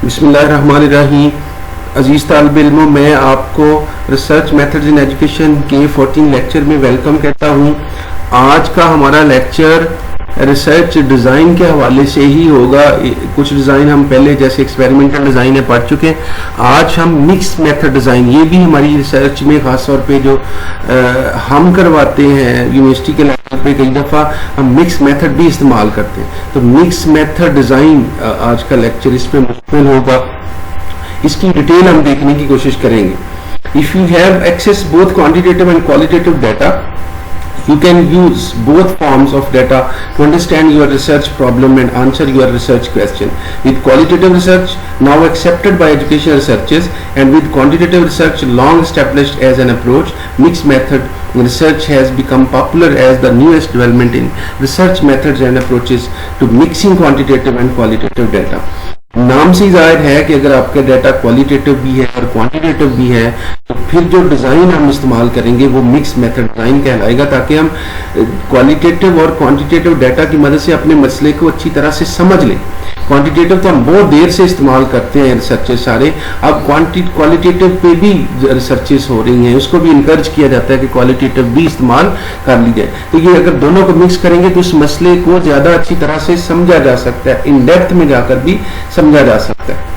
बिस्मिल्लाहिर्रहमानिर्रहीम। अजीज़ तालिब इल्मों, मैं आपको रिसर्च मेथड्स इन एजुकेशन के 14 लेक्चर में वेलकम कहता हूँ। आज का हमारा लेक्चर रिसर्च डिज़ाइन के हवाले से ही होगा। कुछ डिज़ाइन हम पहले जैसे एक्सपेरिमेंटल डिज़ाइन है पढ़ चुके हैं। आज हम मिक्स मेथड डिज़ाइन, ये भी हमारी रिसर्च में ख़ास तौर पे जो हम करवाते हैं यूनिवर्सिटी के लेवल पे, कई दफ़ा हम मिक्स मेथड भी इस्तेमाल करते हैं। तो मिक्स मेथड डिज़ाइन आज का लेक्चर इस पर मुश्तमिल होगा। इसकी डिटेल हम देखने की कोशिश करेंगे। If you have access both quantitative and qualitative data, you can use both forms of data to understand your research problem and answer your research question. With qualitative research now accepted by educational researchers and with quantitative research long established as an approach, mixed method research has become popular as the newest development in research methods and approaches to mixing quantitative and qualitative data. नाम से जाहिर है कि अगर आपका data qualitative भी है और क्वांटिटेटिव भी है तो फिर जो डिज़ाइन हम इस्तेमाल करेंगे वो मिक्स मेथड डिज़ाइन कहलाएगा, ताकि हम क्वालिटेटिव और क्वांटिटेटिव डाटा की मदद से अपने मसले को अच्छी तरह से समझ लें। क्वांटिटेटिव तो हम बहुत देर से इस्तेमाल करते हैं रिसर्चेस सारे, अब क्वालिटेटिव पे भी रिसर्चेस हो रही हैं, उसको भी इनकरेज किया जाता है कि क्वालिटेटिव भी इस्तेमाल कर ली जाए। तो ये अगर दोनों को मिक्स करेंगे तो उस मसले को ज़्यादा अच्छी तरह से समझा जा सकता है, इन डेप्थ में जाकर भी समझा जा सकता है।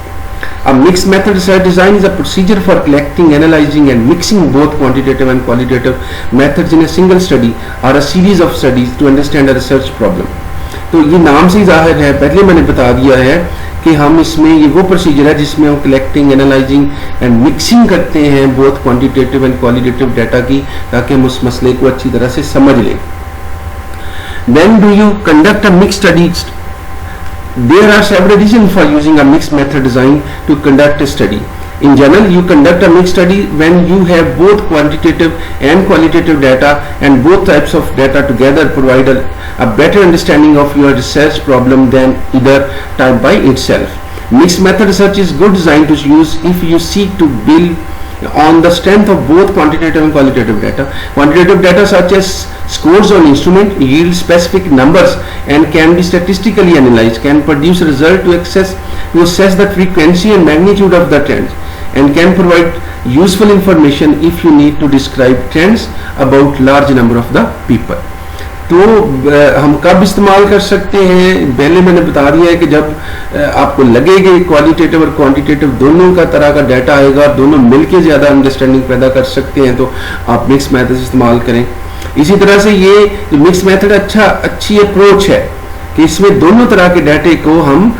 A mixed method research design is a procedure for collecting, analyzing and mixing both quantitative and qualitative methods in a single study or a series of studies to understand a research problem. तो ये नाम से ही जाहिर है, पहले मैंने बता दिया है कि हम इसमें ये वो प्रोसीजर है जिसमें हम कलेक्टिंग, एनालाइजिंग एंड मिक्सिंग करते हैं both quantitative and qualitative data की, ताकि हम उस मसले को अच्छी तरह से समझ लें। When do you conduct a mixed study? There are several reasons for using a mixed method design to conduct a study. In general, you conduct a mixed study when you have both quantitative and qualitative data, and both types of data together provide a better understanding of your research problem than either type by itself. Mixed method research is good design to use if you seek to build on the strength of both quantitative and qualitative data. Quantitative data such as scores on instrument yield specific numbers and can be statistically analyzed, can produce a result to assess the frequency and magnitude of the trends, and can provide useful information if you need to describe trends about large number of the people. तो हम कब इस्तेमाल कर सकते हैं? पहले मैंने बता दिया है कि जब आपको लगे कि क्वालिटेटिव और क्वांटिटेटिव दोनों का तरह का डाटा आएगा और दोनों मिलके ज़्यादा अंडरस्टैंडिंग पैदा कर सकते हैं, तो आप मिक्स मेथड इस्तेमाल करें। इसी तरह से ये जो मिक्स मेथड अच्छी अप्रोच है कि इसमें दोनों तरह के डाटे को हम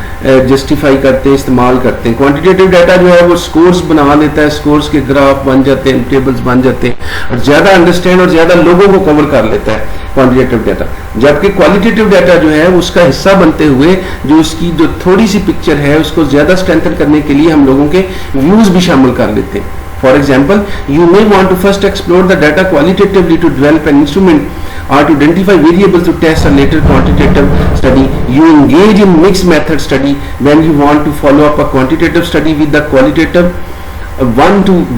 जस्टिफाई करते हैं, इस्तेमाल करते हैं। क्वांटिटेटिव डाटा जो है वो स्कोर्स बना लेता है, स्कोर्स के ग्राफ बन जाते हैं, टेबल्स बन जाते हैं और ज़्यादा अंडरस्टैंड और ज़्यादा लोगों को कवर कर लेता है क्वांटिटेटिव डाटा। जबकि क्वालिटेटिव डाटा जो है उसका हिस्सा बनते हुए जो उसकी जो थोड़ी सी पिक्चर है उसको ज़्यादा स्ट्रेंथन करने के लिए हम लोगों के व्यूज़ भी शामिल कर लेते हैं। For example, you may want to first explore the data qualitatively to develop an instrument or to identify variables to test a later quantitative study. You engage in mixed method study when you want to follow up a quantitative study with the qualitative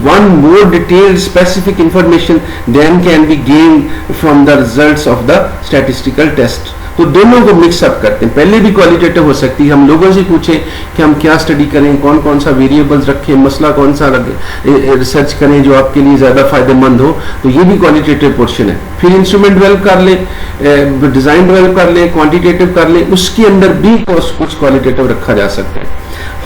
one more detailed specific information than can be gained from the results of the statistical test. तो दोनों को mix up करते हैं। पहले भी qualitative हो सकती है, हम लोगों से पूछें कि हम क्या स्टडी करें, कौन कौन सा वेरिएबल्स रखें, मसला कौन सा रिसर्च करें जो आपके लिए ज़्यादा फायदेमंद हो, तो ये भी क्वालिटेटिव पोर्शन है। फिर इंस्ट्रूमेंट डेवलप कर ले, डिज़ाइन डेवलप कर ले, क्वांटिटेटिव कर ले, उसके अंदर भी कुछ क्वालिटेटिव रखा जा सकता है।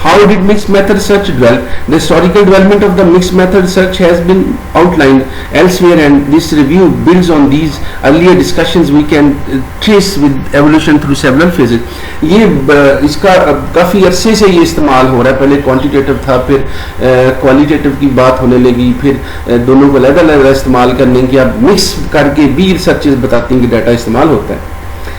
How did mixed method research develop? The historical development of the mixed method research has been outlined elsewhere, and this review builds on these earlier discussions. We can trace with evolution through several phases. ये इसका काफ़ी अरसे से ये इस्तेमाल हो रहा है। पहले क्वांटिटेटिव था, फिर क्वालिटेटिव की बात होने लगी, फिर दोनों को अलग-अलग इस्तेमाल करने की अब मिक्स करके भी रिसर्चेस बताती हैं कि डाटा इस्तेमाल होता है।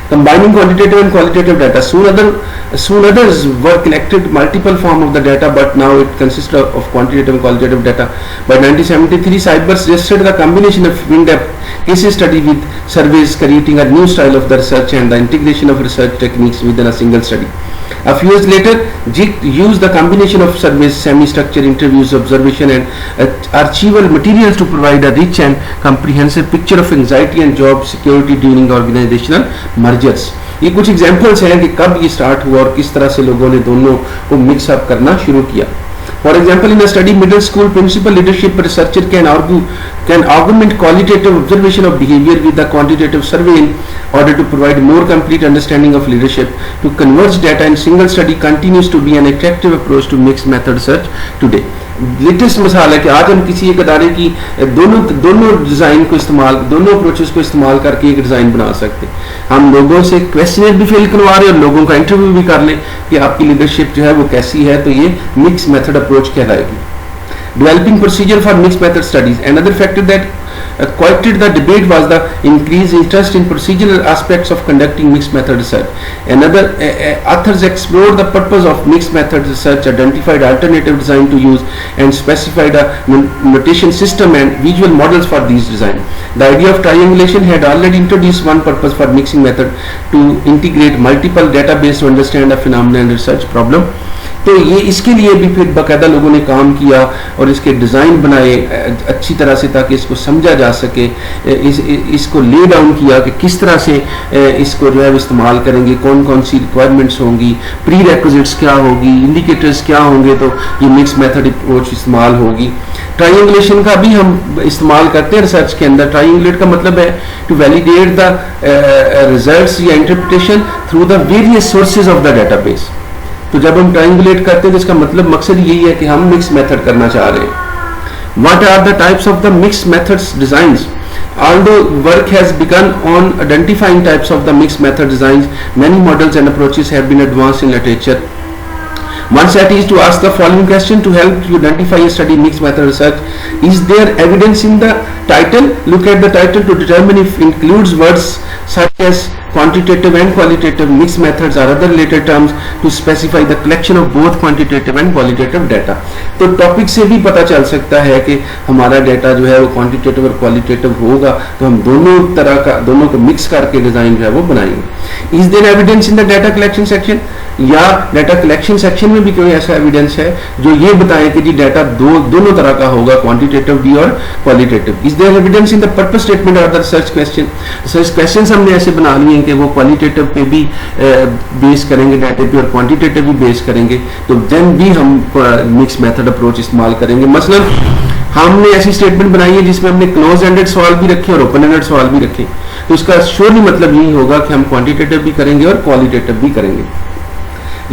Combining quantitative and qualitative data. Soon others were collected multiple form of the data, but now it consists of quantitative and qualitative data. By 1973, Seiberg suggested the combination of in-depth case study with surveys, creating a new style of the research and the integration of research techniques within a single study. A few years later, JIT used the combination of surveys, semi-structured interviews, observation and archival materials to provide a rich and comprehensive picture of anxiety and job security during organizational mergers. ये कुछ examples हैं कि कब ये start हुआ और किस तरह से लोगों ने दोनों को मिक्स अप करना शुरू किया. For example, in a study, middle school principal leadership researcher can augment qualitative observation of behavior with the quantitative survey in order to provide more complete understanding of leadership. To converge data in single study continues to be an attractive approach to mixed method research today. Latest मिसाल है कि आज हम किसी एक अदारे की दोनों design को इस्तेमाल, दोनों अप्रोचेस को इस्तेमाल करके एक डिज़ाइन बना सकते हैं. हम लोगों से क्वेश्चनर भी फिल करवा रहे हैं और लोगों का इंटरव्यू भी कर लें कि आपकी लीडरशिप जो है वो कैसी है, तो ये मिक्स मेथड अप्रोच कहलाएगी. Developing procedure for mixed method studies. Another factor that quieted the debate was the increased interest in procedural aspects of conducting mixed method research. Authors explored the purpose of mixed method research, identified alternative design to use, and specified a notation system and visual models for these design. The idea of triangulation had already introduced one purpose for mixing method to integrate multiple database to understand a phenomenon and research problem. तो ये इसके लिए भी फिर बाकायदा लोगों ने काम किया और इसके डिज़ाइन बनाए अच्छी तरह से ताकि इसको समझा जा सके. इसको ले डाउन किया कि किस तरह से इसको जो है इस्तेमाल करेंगे, कौन कौन सी रिक्वायरमेंट्स होंगी, प्री रेक्विजिट्स क्या होगी, इंडिकेटर्स क्या होंगे, तो ये मिक्स मेथड अप्रोच इस्तेमाल होगी. ट्रायंगुलेशन का भी हम इस्तेमाल करते हैं रिसर्च के अंदर. ट्रायंगुलेट का मतलब है टू वैलिडेट द रिजल्ट्स या interpretation through the various sources of the database. तो जब हम ट्रायंगुलेट करते हैं तो इसका मतलब मकसद यही है कि हम मिक्स मेथड करना चाह रहे हैं. What are the types of the mix methods designs? Although work has begun on identifying types of the mixed method designs, many models and approaches have been advanced in literature. One set is to ask the following question to help you identify a study mixed method research. Is there evidence in the title? Look at the title to determine if it includes words such as quantitative and qualitative mixed methods or other related terms to specify the collection of both quantitative and qualitative data. तो topic से भी पता चल सकता है कि हमारा data जो है वो क्वांटिटेटिव और क्वालिटेटिव होगा, तो हम दोनों को मिक्स करके डिजाइन जो है वो बनाएंगे. Is there evidence in the data collection section? या डाटा कलेक्शन सेक्शन में भी कोई ऐसा एविडेंस है जो ये बताए कि जी डाटा दोनों तरह का होगा, क्वांटिटेटिव भी और qualitative. Is there evidence in the purpose statement और the research question? Research questions हमने ऐसे बना लिए कि वो क्वालिटेटिव पे भी बेस करेंगे डाटा पे और क्वांटिटेटिव भी बेस करेंगे, तो देन भी हम मिक्स मेथड अप्रोच इस्तेमाल करेंगे. मसलन हमने ऐसी स्टेटमेंट बनाई है जिसमें हमने क्लोज एंडेड सवाल भी रखे और ओपन एंडेड सवाल भी रखे, तो इसका श्योरली मतलब यही होगा कि हम क्वांटिटेटिव भी करेंगे और क्वालिटेटिव भी करेंगे.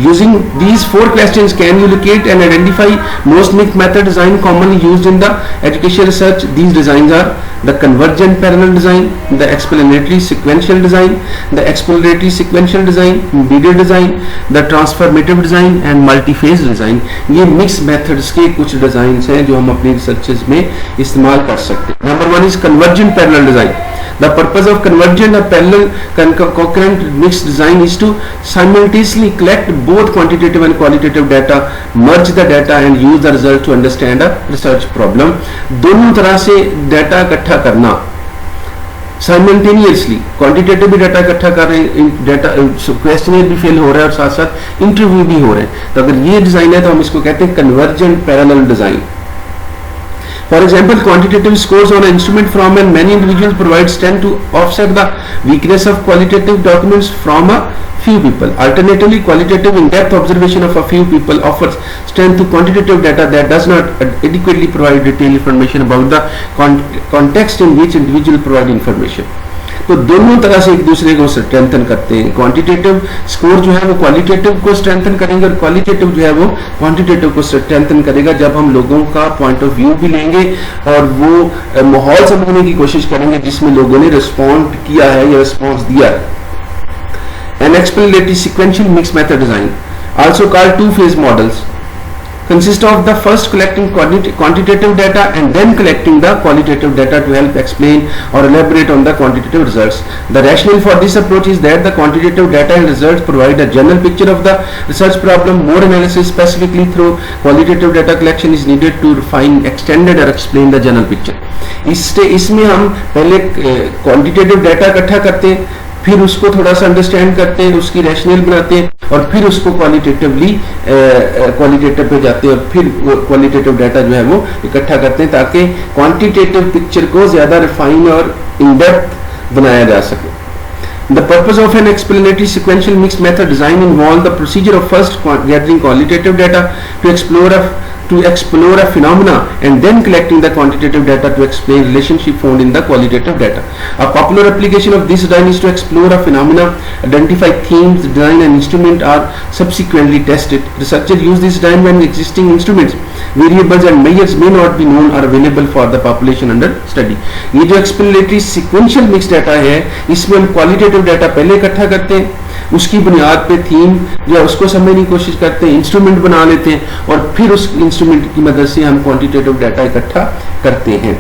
Using these 4 questions, can you locate and identify most mixed method design commonly used in the education research? These designs are the convergent parallel design, the explanatory sequential design, the exploratory sequential design, embedded design, the transformative design and multi-phase design. ये mixed methods के कुछ designs हैं जो हम अपनी researches में इस्तेमाल कर सकते हैं. Number 1 is convergent parallel design. The purpose of convergent or parallel concurrent mixed design is to simultaneously collect both quantitative and qualitative data, merge the data and use the result to understand a research problem. दोनों तरह से data इकट्ठा करना simultaneously, quantitative भी data इकट्ठा कर रहे हैं, डाटा क्वेश्चनर भी फिल हो रहा है और साथ साथ इंटरव्यू भी हो रहे हैं. तो अगर ये डिजाइन है तो हम इसको कहते हैं convergent parallel design. For example, quantitative scores on an instrument from and many individuals provide strength to offset the weakness of qualitative documents from a few people. Alternatively, qualitative in-depth observation of a few people offers strength to quantitative data that does not adequately provide detailed information about the context in which individual provide information. तो दोनों तरह से एक दूसरे को strengthen करते हैं. Quantitative score जो है वो क्वालिटेटिव को स्ट्रेंथन करेंगे और क्वालिटेटिव जो है वो क्वांटिटेटिव को स्ट्रेंथन करेगा जब हम लोगों का पॉइंट ऑफ व्यू भी लेंगे और वो माहौल समझने की कोशिश करेंगे जिसमें लोगों ने रिस्पॉन्ड किया है या रिस्पॉन्स दिया है. An explanatory sequential mixed method design, also called two-phase models, consists of the first collecting quantitative data and then collecting the qualitative data to help explain or elaborate on the quantitative results. The rationale for this approach is that the quantitative data and results provide a general picture of the research problem. More analysis specifically through qualitative data collection is needed to refine, extended or explain the general picture. इसमें हम पहले quantitative data इकट्ठा करते हैं, फिर उसको थोड़ा सा अंडरस्टैंड करते हैं, उसकी रैशनल बनाते हैं और फिर उसको क्वालिटेटिव पे जाते हैं और फिर क्वालिटेटिव डाटा जो है वो इकट्ठा करते हैं ताकि क्वांटिटेटिव पिक्चर को ज्यादा रिफाइन और इन डेप्थ बनाया जा सके. The purpose of an explanatory sequential mixed method design involves the procedure of first gathering qualitative data to explore a phenomena and then collecting the quantitative data to explain relationship found in the qualitative data. A popular application of this design is to explore a phenomena, identify themes, design and instrument are subsequently tested. Researchers use this design when existing instruments, variables and measures may not be known or available for the population under study. ये जो explanatory sequential mixed data है, इसमें हम qualitative data पहले इकट्ठा करते हैं, उसकी बुनियाद पे थीम या उसको समझने की कोशिश करते हैं, इंस्ट्रूमेंट बना लेते हैं और फिर उस इंस्ट्रूमेंट की मदद से हम क्वांटिटेटिव डाटा इकट्ठा करते हैं.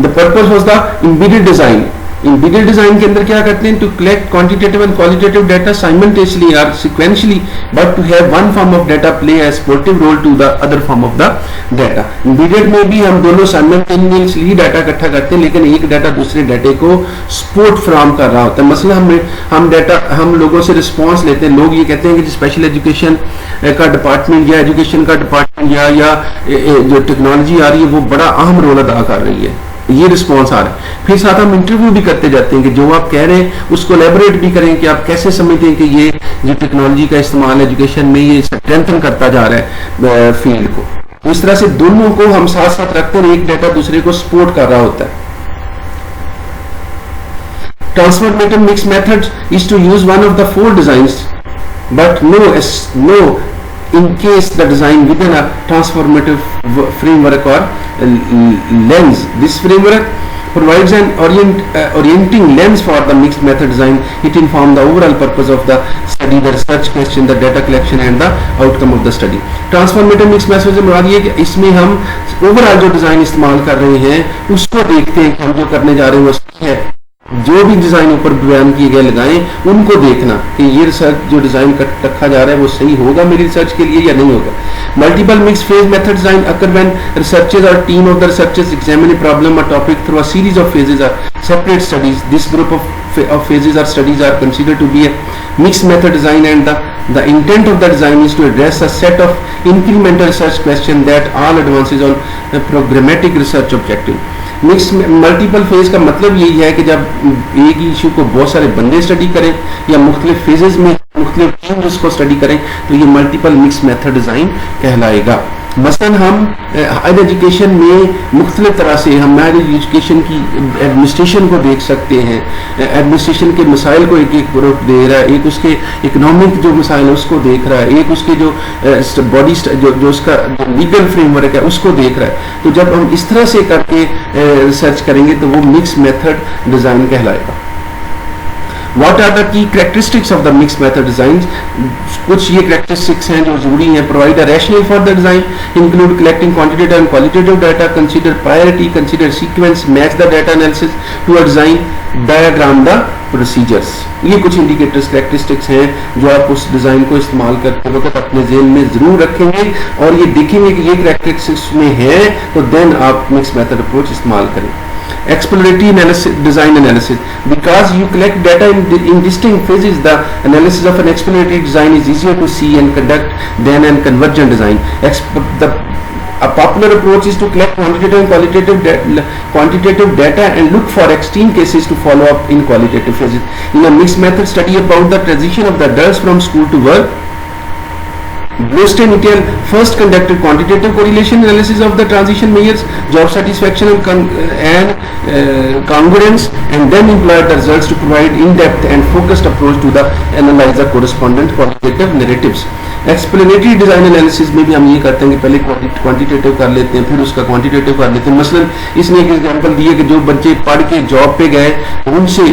The purpose was the embedded design. Embedded design के अंदर क्या करते हैं? To collect quantitative and qualitative data simultaneously और sequentially, but to have one form of data play a supportive role to the other form of the data. Embedded में भी हम दोनों साइमल्टेनियसली डाटा इकट्ठा करते हैं, लेकिन एक डाटा दूसरे डाटे को सपोर्ट फ्राहम कर रहा होता है. मसला हम लोगों से रिस्पॉन्स लेते हैं. लोग ये कहते हैं कि स्पेशल एजुकेशन का डिपार्टमेंट या एजुकेशन का डिपार्टमेंट या जो टेक्नोलॉजी आ रही है वो बड़ा अहम रोल अदा कर रही है. ये रिस्पॉन्स आ रहा है. फिर साथ हम इंटरव्यू भी करते जाते हैं कि जो आप कह रहे हैं उसको एलैबोरेट भी करें कि आप कैसे समझते हैं कि ये जो टेक्नोलॉजी का इस्तेमाल एजुकेशन में ये स्ट्रेंथन करता जा रहा है फील्ड को. तो इस तरह से दोनों को हम साथ साथ रखते हैं, एक डाटा दूसरे को सपोर्ट कर रहा होता है. Transformative mix method is to use one of the 4 designs but no in case the design within a transformative framework or lens. This framework provides an orienting lens for the mixed method design. It informs the overall purpose of the study, the research question, the data collection and the outcome of the study. Transformative mixed method से मुराद ये कि इसमें हम overall जो design इस्तेमाल कर रहे हैं उसको देखते हैं कि हम जो करने जा रहे हैं वो सही है. जो भी डिजाइन ऊपर बयान किए गए लगाएं उनको देखना कि ये रिसर्च जो डिजाइन रखा जा रहा है वो सही होगा मेरी रिसर्च के लिए या नहीं होगा. Multiple mix phase method design occur when researchers और team of the researchers examine a problem or topic through a series of phases or separate studies. This group of phases or studies are considered to be a mixed method design, and the intent of the design is to address a set of incremental research questions that all advances on programmatic research objective. Mix multiple phase का मतलब यही है कि जब एक ही issue को बहुत सारे बंदे स्टडी करें या मुख्तलिफ फेजेस में मुख्तलिफ टीम उसको स्टडी करें तो ये मल्टीपल मिक्स मेथड डिजाइन कहलाएगा. मसलन हम हायर एजुकेशन में मुख्तलिफ तरह से हम हायर एजुकेशन की एडमिनिस्ट्रेशन को देख सकते हैं. एडमिनिस्ट्रेशन के मसाइल को एक एक ग्रुप दे रहा है, एक उसके इकोनॉमिक जो मसाइल है उसको देख रहा है, एक उसके जो बॉडी जो उसका लीगल फ्रेमवर्क है उसको देख रहा है. तो जब हम इस तरह से करके रिसर्च करेंगे तो वो मिक्स मेथड डिजाइन कहलाएगा. What are the key characteristics of the mixed method designs? कुछ ये characteristics हैं जो जरूरी हैं. Provide a rationale for the design, include collecting quantitative and qualitative data, consider priority, consider sequence, match the data analysis to a design, diagram the procedures. ये कुछ indicators characteristics हैं जो आप उस डिजाइन को इस्तेमाल करते वक्त अपने ज़हन में जरूर रखेंगे और ये देखेंगे कि ये characteristics में है तो then आप mixed method approach इस्तेमाल करें. Exploratory analysis, design analysis. Because you collect data in distinct phases, the analysis of an exploratory design is easier to see and conduct than a convergent design. A popular approach is to collect quantitative and quantitative data and look for extreme cases to follow up in qualitative phases. In a mixed method study about the transition of the adults from school to work, Blostein et al. First conducted quantitative correlation analysis of the transition measures, job satisfaction and congruence, and then employed the results to provide in-depth and focused approach to the analyze the correspondent qualitative narratives. Explanatory design analysis में भी हम ये करते हैं कि पहले quantitative कर लेते हैं फिर उसका क्वांटिटेटिव कर लेते हैं. मसलन इसने एक एग्जांपल दिए कि जो बच्चे पढ़ के जॉब पे गए उनसे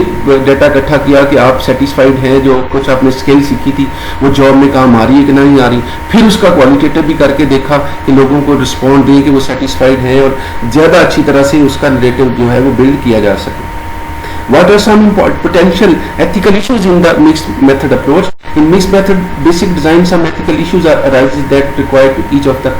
डाटा इकट्ठा किया कि आप सेटिस्फाइड हैं, जो कुछ आपने स्किल सीखी थी वो जॉब में काम आ रही है कि नहीं आ रही. फिर उसका क्वालिटेटिव भी करके देखा कि लोगों को रिस्पॉन्ड दिए कि वो सेटिस्फाइड हैं और ज़्यादा अच्छी तरह से उसका नरेटिव जो है वो बिल्ड किया जा सके. What are some potential ethical issues in the mixed method approach? In mixed method basic design, some ethical issues arise that require to each of the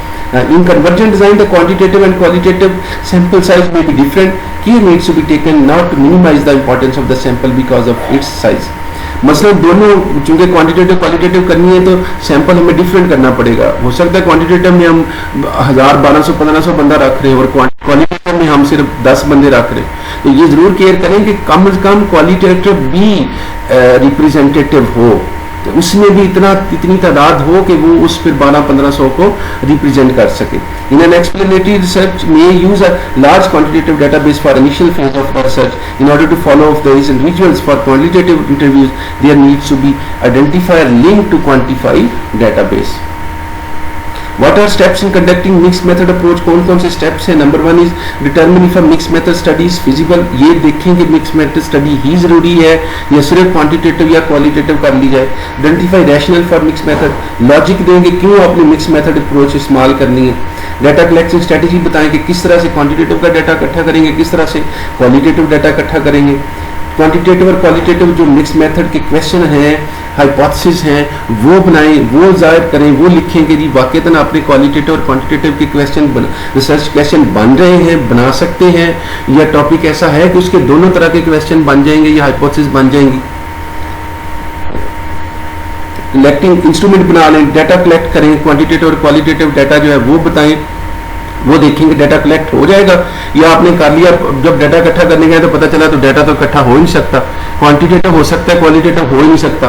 in convergent design, the quantitative and qualitative sample size may be different. Care needs to be taken not to minimize the importance of the sample because of its size. मसलन दोनों चूंकि quantitative qualitative करनी है तो sample हमें different करना पड़ेगा. हो सकता है क्वांटिटेटिव में हम 1000, 1200, 1500 बंदा रख रहे हैं और क्वालिटेटिव में हम सिर्फ 10 बंदे रख रहे हैं, तो ये जरूर केयर करें कि कम से कम क्वालिटेटिव भी रिप्रेजेंटेटिव हो, तो उसमें भी इतनी तादाद हो कि वो उस फिर 1200-1500 को रिप्रेजेंट कर सके। इन एन एक्सप्लेनेटरी रिसर्च में use a large quantitative database for initial phase of research in order to follow of the individuals for qualitative interviews there needs to be identify link to quantify database. What are steps in conducting mixed method approach? कौन कौन से steps हैं? Number 1 is determine if a mixed method study is feasible। ये देखें कि mixed method study ही जरूरी है या सिर्फ quantitative या qualitative कर ली जाए। Identify rationale for mixed method। Logic देंगे क्यों आपने mixed method approach इस्तेमाल करनी है। Data collection strategy बताएं कि किस तरह से quantitative का डाटा इकट्ठा करेंगे, किस तरह से qualitative डाटा इकट्ठा करेंगे। क्वांटिटेटिव और क्वालिटेटिव जो मिक्स मेथड के क्वेश्चन हैं, हाइपोथेसिस हैं, वो बनाएं, वो जाहिर करें, वो लिखें कि जी वाकईतन आपने क्वालिटेटिव और क्वांटिटेटिव के क्वेश्चन रिसर्च क्वेश्चन बन रहे हैं, बना सकते हैं, या टॉपिक ऐसा है कि उसके दोनों तरह के क्वेश्चन बन जाएंगे या हाइपोथेसिस बन जाएंगी। कलेक्टिंग इंस्ट्रूमेंट बना लें, डाटा कलेक्ट करें, क्वांटिटेटिव और क्वालिटेटिव डाटा जो है वो बताएं, वो देखेंगे डाटा कलेक्ट हो जाएगा या आपने कर लिया, जब डाटा इकट्ठा करने गए तो पता चला तो डाटा तो इकट्ठा हो ही नहीं सकता, क्वांटिटेटिव हो सकता है, क्वालिटेटिव हो ही नहीं सकता,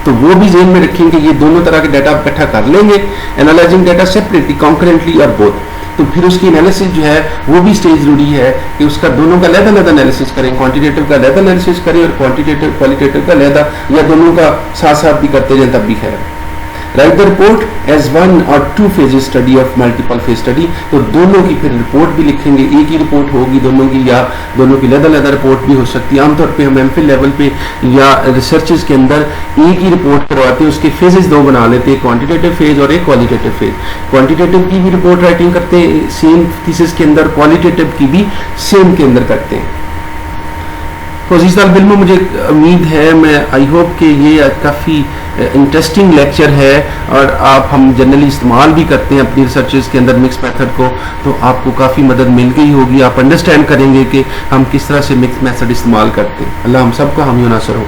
तो वो भी ज़हन में रखेंगे ये दोनों तरह के डाटा इकट्ठा कर लेंगे। एनालाइजिंग डाटा सेपरेटली, कॉन्करेंटली और बोथ, तो फिर उसकी एनालिसिस जो है वो भी स्टेज जरूरी है कि उसका दोनों का अलग-अलग एनालिसिस करें, क्वांटिटेटिव का अलग एनालिसिस करें और क्वांटिटेटिव क्वालिटेटिव का अलग, या दोनों का साथ साथ भी करते जाए तब भी खैर। राइट द रिपोर्ट एज 1 और 2 phases study of multiple phase study, तो दोनों की फिर रिपोर्ट भी लिखेंगे, एक ही रिपोर्ट होगी दोनों की या दोनों की अलग-अलग रिपोर्ट भी हो सकती है। आमतौर पे हम एमफिल लेवल पे या रिसर्चेस के अंदर एक ही रिपोर्ट करवाते हैं, उसके फेजेस 2 बना लेते हैं, क्वांटिटेटिव फेज और एक क्वालिटेटिव फेज। क्वांटिटेटिव की भी रिपोर्ट राइटिंग करते हैं सेम थीसिस के अंदर, क्वालिटेटिव की भी सेम के अंदर करते हैं। तो अजीज़ तालिब इल्म, मुझे उम्मीद है, मैं आई होप कि ये काफ़ी इंटरेस्टिंग लेक्चर है और आप हम जनरली इस्तेमाल भी करते हैं अपनी रिसर्चेस के अंदर मिक्स मेथड को, तो आपको काफ़ी मदद मिल गई होगी, आप अंडरस्टैंड करेंगे कि हम किस तरह से मिक्स मेथड इस्तेमाल करते हैं। अल्लाह हम सबका हामी नासर हो।